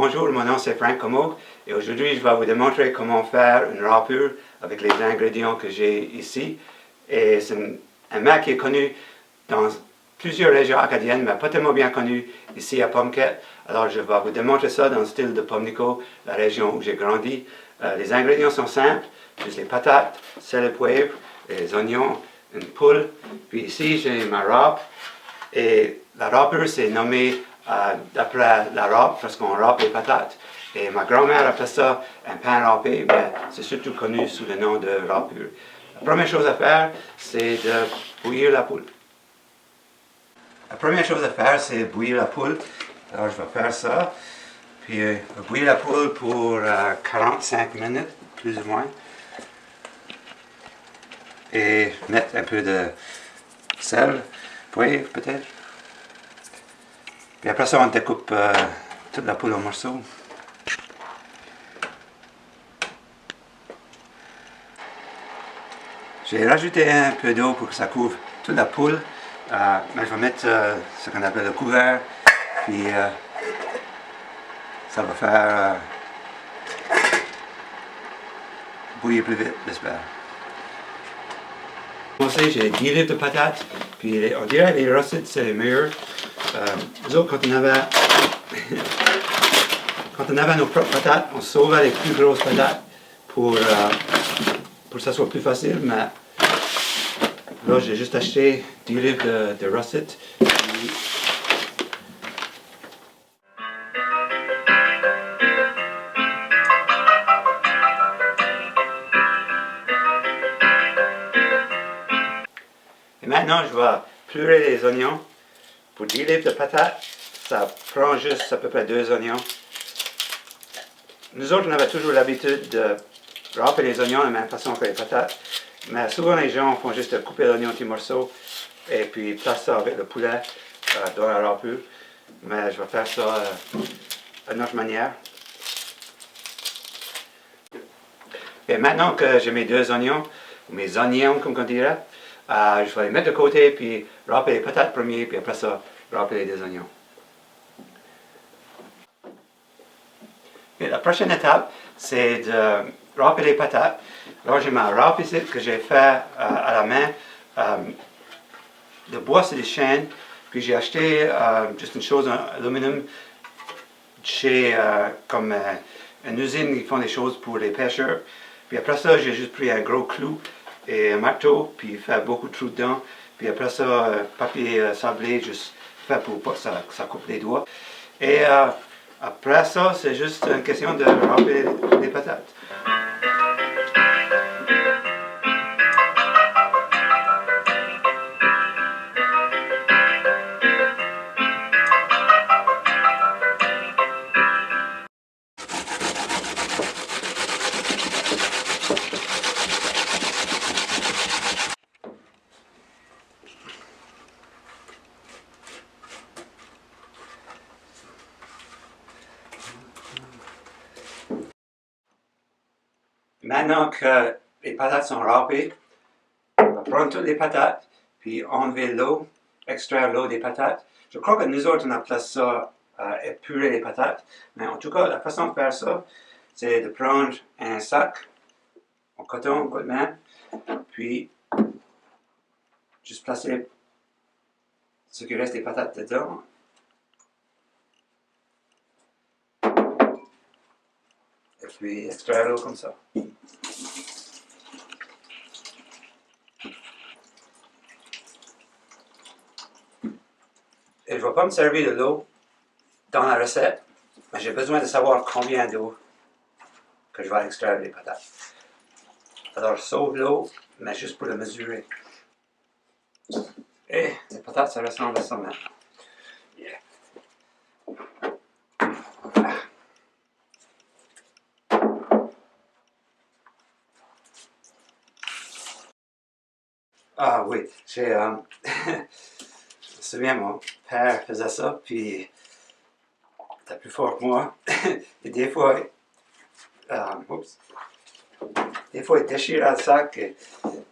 Bonjour, mon nom c'est Frank Comeau et aujourd'hui je vais vous démontrer comment faire une râpure avec les ingrédients que j'ai ici. Et c'est un mets qui est connu dans plusieurs régions acadiennes, mais pas tellement bien connu ici à Pomquet. Alors je vais vous démontrer ça dans le style de Pomnico, la région où j'ai grandi. Les ingrédients sont simples, juste les patates, sel et poivre, les oignons, une poule. Puis ici j'ai ma râpe et la râpure c'est nommé d'après la râpe, parce qu'on râpe les patates. Et ma grand-mère appelait ça un pain râpé, mais c'est surtout connu sous le nom de râpure. La première chose à faire, c'est de bouillir la poule. La première chose à faire, c'est bouillir la poule. Alors je vais faire ça. Puis je vais bouillir la poule pour 45 minutes, plus ou moins. Et mettre un peu de sel, poivre peut-être. Puis après ça, on découpe toute la poule en morceaux. J'ai rajouté un peu d'eau pour que ça couvre toute la poule. Mais je vais mettre ce qu'on appelle le couvert. Puis ça va faire bouillir plus vite, j'espère. J'ai 10 livres de patates. Puis on dirait que les roasted c'est meilleur. Nous autres, quand on avait nos propres patates, on sauvait les plus grosses patates pour que ça soit plus facile, mais là j'ai juste acheté 10 livres de russet. Et maintenant je vais plurer les oignons. Pour 10 livres de patates, ça prend juste à peu près 2 oignons. Nous autres, on avait toujours l'habitude de râper les oignons de la même façon que les patates. Mais souvent, les gens font juste couper l'oignon en petits morceaux et puis placer ça avec le poulet dans la râpure. Mais je vais faire ça d'une autre manière. Et maintenant que j'ai mes 2 oignons, ou mes oignons comme on dirait, je vais les mettre de côté, puis râper les patates premier, puis après ça, râper les 2 oignons. Et la prochaine étape, c'est de râper les patates. Alors j'ai ma râpe ici que j'ai fait à la main. De bois, c'est des chaînes. Puis j'ai acheté juste une chose en aluminium chez comme une usine qui font des choses pour les pêcheurs. Puis après ça, j'ai juste pris un gros clou et un marteau, puis fait beaucoup de trous dedans. Puis après ça, papier sablé, juste fait pour pas que ça coupe les doigts. Et après ça, c'est juste une question de râper les patates. Maintenant que les patates sont râpées, on va prendre toutes les patates, puis enlever l'eau, extraire l'eau des patates. Je crois que nous autres, on appelle ça épurer les patates. Mais en tout cas, la façon de faire ça, c'est de prendre un sac en coton, de même, puis juste placer ce qui reste des patates dedans. Et puis extraire l'eau comme ça. Et je ne vais pas me servir de l'eau dans la recette, mais j'ai besoin de savoir combien d'eau que je vais extraire des patates. Alors je sauve l'eau, mais juste pour le mesurer. Et les patates, ça ressemble à ça maintenant. Yeah. Ah oui, je me souviens, mon père faisait ça, puis il était plus fort que moi. Et des fois, il déchirait le sac et il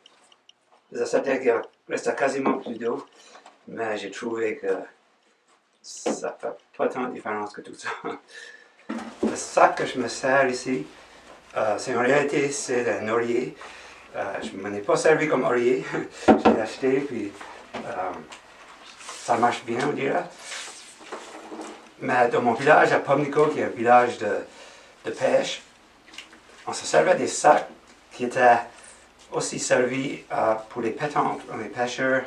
faisait certain qu'il restait quasiment plus d'eau. Mais j'ai trouvé que ça fait pas tant de différence que tout ça. le sac que je me sers ici, c'est en réalité c'est un oreiller. Je ne m'en ai pas servi comme oreiller. Je l'ai acheté, puis ça marche bien, on dirait. Mais dans mon village à Pamlico, qui est un village de pêche, on se servait des sacs qui étaient aussi servis pour les pétanques. Les pêcheurs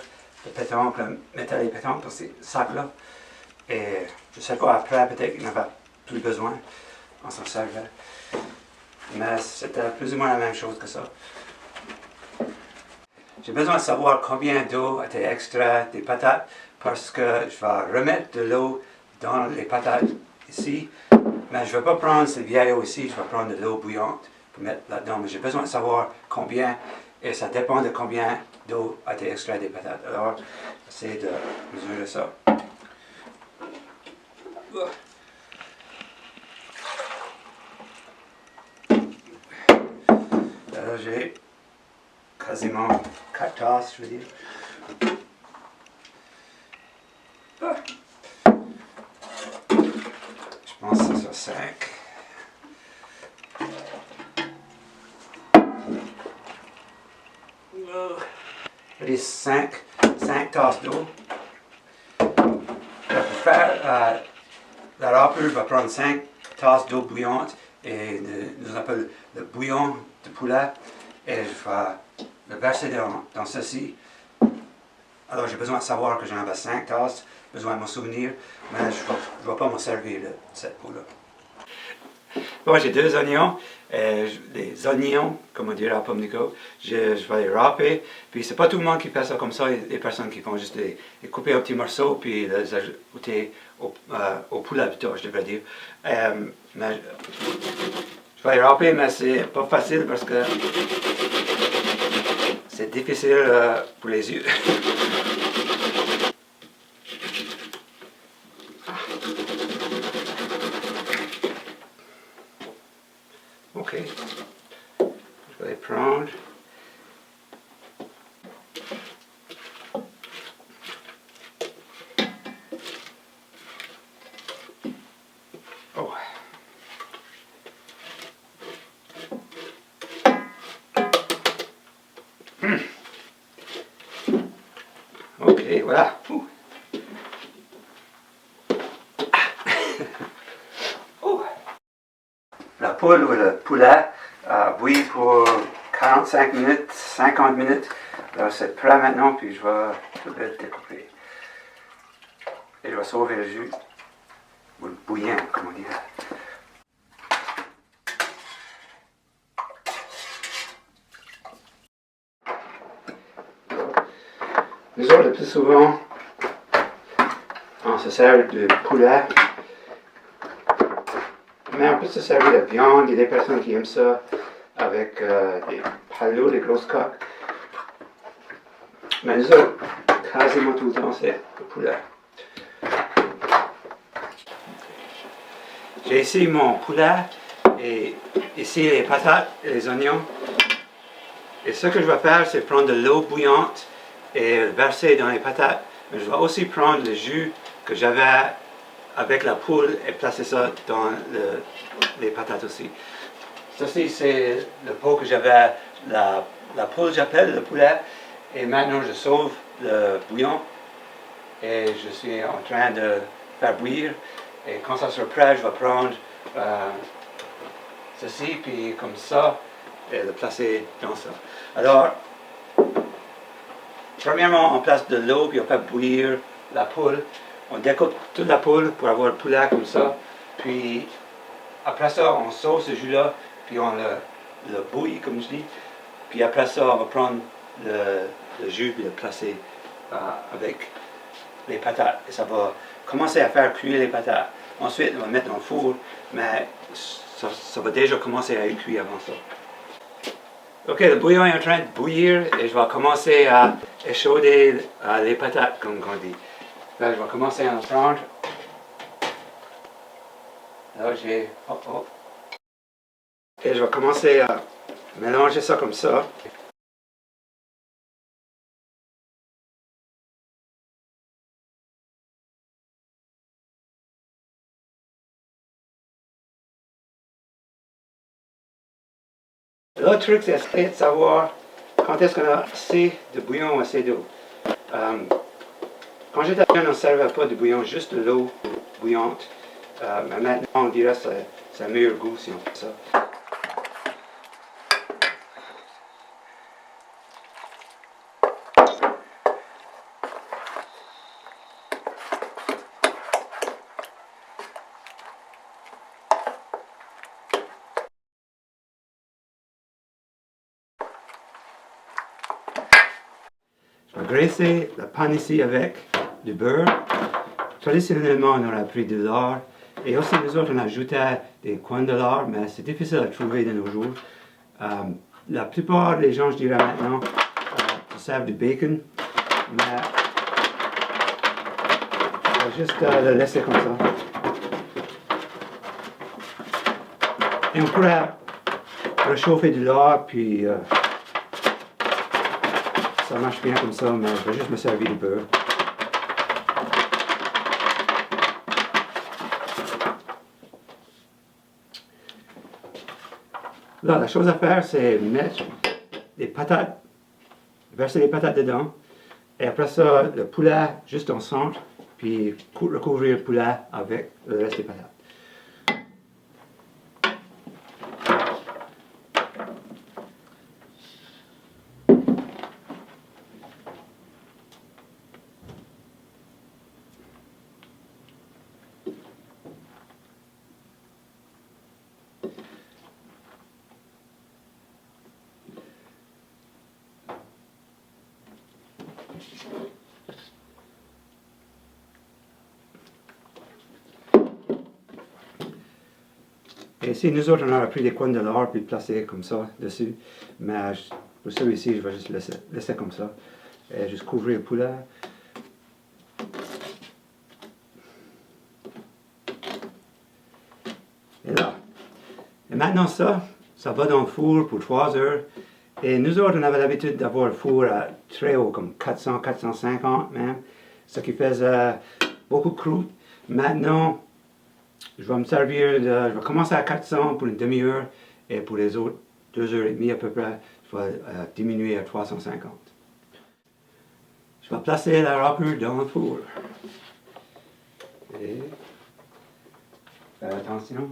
de pétanque mettaient les pétanques dans ces sacs-là. Et je sais pas, après, peut-être qu'ils n'avaient plus besoin. On s'en servait. Mais c'était plus ou moins la même chose que ça. J'ai besoin de savoir combien d'eau a été extrait des patates parce que je vais remettre de l'eau dans les patates ici. Mais je ne vais pas prendre cette vieille eau ici, je vais prendre de l'eau bouillante pour mettre là-dedans. Mais j'ai besoin de savoir combien, et ça dépend de combien d'eau a été extrait des patates. Alors, j'essaie de mesurer ça. Alors, j'ai quasiment 4 tasses, je veux dire. Je pense que c'est ça, 5. Allez, 5 tasses d'eau. Pour faire la râpure, je vais prendre 5 tasses d'eau bouillante et nous appelle le bouillon de poulet. Et je vais le verser dans ceci. Alors j'ai besoin de savoir que j'en avais 5 tasses, besoin de m'en souvenir, mais je ne vais pas m'en servir de cette peau-là. Bon, j'ai 2 oignons, les oignons, comme on dirait à Pamlico, je vais les râper, puis c'est pas tout le monde qui fait ça comme ça, il y a des personnes qui font juste les couper en petits morceaux, puis les ajouter au poulet plutôt, je devrais dire. Mais je vais les râper, mais c'est pas facile parce que c'est difficile pour les yeux. Ok, je vais les prendre. Oh. Ok, voilà. La poule ou le poulet bouillit pour 45 minutes, 50 minutes. Alors c'est prêt maintenant, puis je vais tout le découper. Et je vais sauver le jus, ou le bouillon, comme on dit. Nous autres, le plus souvent, on se sert de poulet. Mais on peut se servir de viande. Il y a des personnes qui aiment ça avec des palots, des grosses coques. Mais nous autres, quasiment tout le temps, c'est le poulet. J'ai ici mon poulet et ici les patates et les oignons. Et ce que je vais faire, c'est prendre de l'eau bouillante et le verser dans les patates. Mais je vais aussi prendre le jus que j'avais avec la poule et placer ça dans les patates aussi. Ceci, c'est le pot que j'avais, la poule, j'appelle le poulet. Et maintenant, je sauve le bouillon et je suis en train de faire bouillir. Et quand ça sera prêt, je vais prendre ceci, puis comme ça, et le placer dans ça. Alors, premièrement, on place de l'eau, puis on fait bouillir la poule. On découpe toute la poule pour avoir le poulet comme ça. Puis, après ça, on sauce ce jus-là, puis on le bouille, comme je dis. Puis après ça, on va prendre le jus et le placer avec les patates. Et ça va commencer à faire cuire les patates. Ensuite, on va mettre dans le four, mais ça va déjà commencer à être cuit avant ça. Ok, le bouillon est en train de bouillir et je vais commencer à échauder les patates, comme on dit. Là, je vais commencer à en prendre. Là, j'ai... Et je vais commencer à mélanger ça comme ça. L'autre truc, c'est essayer de savoir quand est-ce qu'on a assez de bouillon ou assez d'eau. Quand j'étais jeune, on ne servait pas de bouillon, juste de l'eau bouillante. Mais maintenant, on dirait que c'est un meilleur goût si on fait ça. Je vais graisser la panne ici avec du beurre. Traditionnellement, on aurait pris de lard. Et aussi, nous autres, on ajoutait des coins de lard, mais c'est difficile à trouver de nos jours. La plupart des gens, je dirais maintenant, servent du bacon. Mais je vais juste le laisser comme ça. Et on pourrait réchauffer du lard, puis ça marche bien comme ça, mais je vais juste me servir du beurre. Là, la chose à faire, c'est mettre des patates, verser les patates dedans, et après ça, le poulet juste en centre, puis recouvrir le poulet avec le reste des patates. Et ici, nous autres, on aurait pris des coins de lard puis placé comme ça dessus. Mais pour celui-ci, je vais juste laisser comme ça. Et juste couvrir le poulet. Et là. Et maintenant ça va dans le four pour 3 heures. Et nous autres, on avait l'habitude d'avoir le four très haut, comme 400, 450 même. Ce qui faisait beaucoup de croûte. Maintenant, je vais me servir je vais commencer à 400 pour une demi-heure et pour les autres 2h30 à peu près, je vais diminuer à 350. Je vais placer la râpure dans le four. Et faire attention.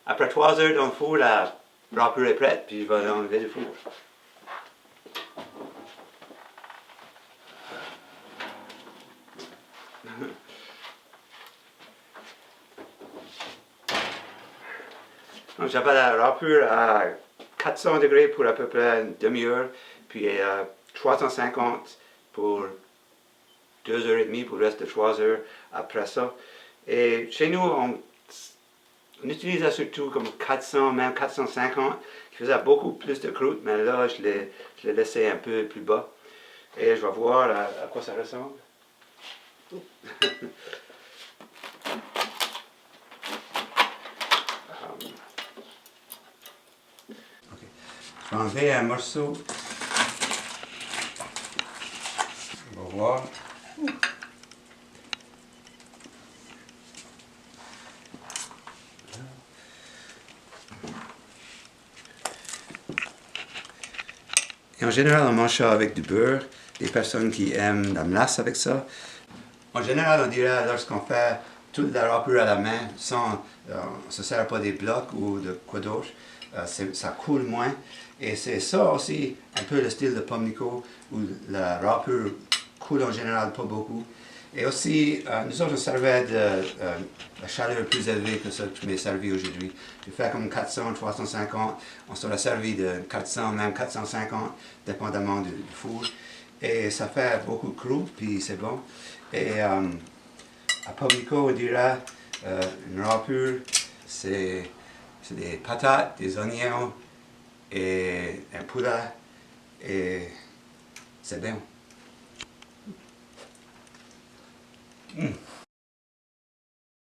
Après 3 heures dans le four, la râpure est prête, puis je vais l'enlever du four. Donc j'avais la râpure à 400 degrés pour à peu près une demi-heure, puis à 350 pour 2h30 pour le reste de 3 heures après ça. Et chez nous, on utilisait surtout comme 400, même 450, qui faisait beaucoup plus de croûte, mais là, je l'ai laissé un peu plus bas. Et je vais voir à quoi ça ressemble. Je vais enlever un morceau. On va voir. Et en général, on mange ça avec du beurre. Les personnes qui aiment la melasse avec ça. En général, on dirait lorsqu'on fait toute la râpure à la main, on ne se sert pas des blocs ou de quoi d'autre, ça coule moins. Et c'est ça aussi un peu le style de Pamlico, où la râpure coule en général pas beaucoup. Et aussi, nous autres, on servait de la chaleur plus élevée que ce que je m'ai servi aujourd'hui. Je fais comme 400, 350, on serait servi de 400, même 450, dépendamment du four. Et ça fait beaucoup de croûte, puis c'est bon. Et à Pamlico, on dirait une râpure, c'est des patates, des oignons et un poulet, et c'est bon.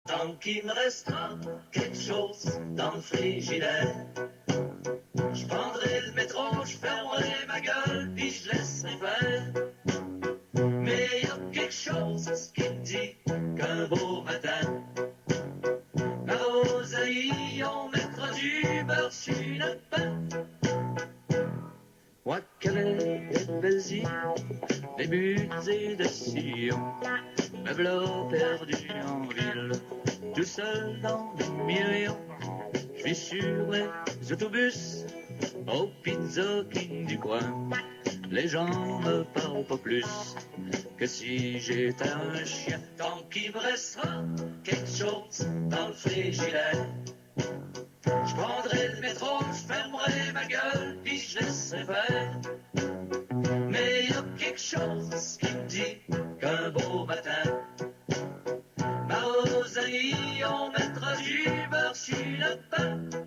Tant qu'il me restera quelque chose dans le frigidaire, je prendrai le métro, je fermerai ma gueule, puis je laisserai faire. Mais des buttes et de sillons, me voilà perdu en ville, tout seul dans des millions. Je vis sur les autobus, au Pizza King du coin. Les gens me parlent pas plus que si j'étais un chien. Tant qu'il me restera quelque chose dans le frigidaire, je prendrai le métro, je fermerai ma gueule, puis je laisserai faire. Mais y a quelque chose qui me dit qu'un beau matin, ma Rosalie, on mettra du beurre sur le pain.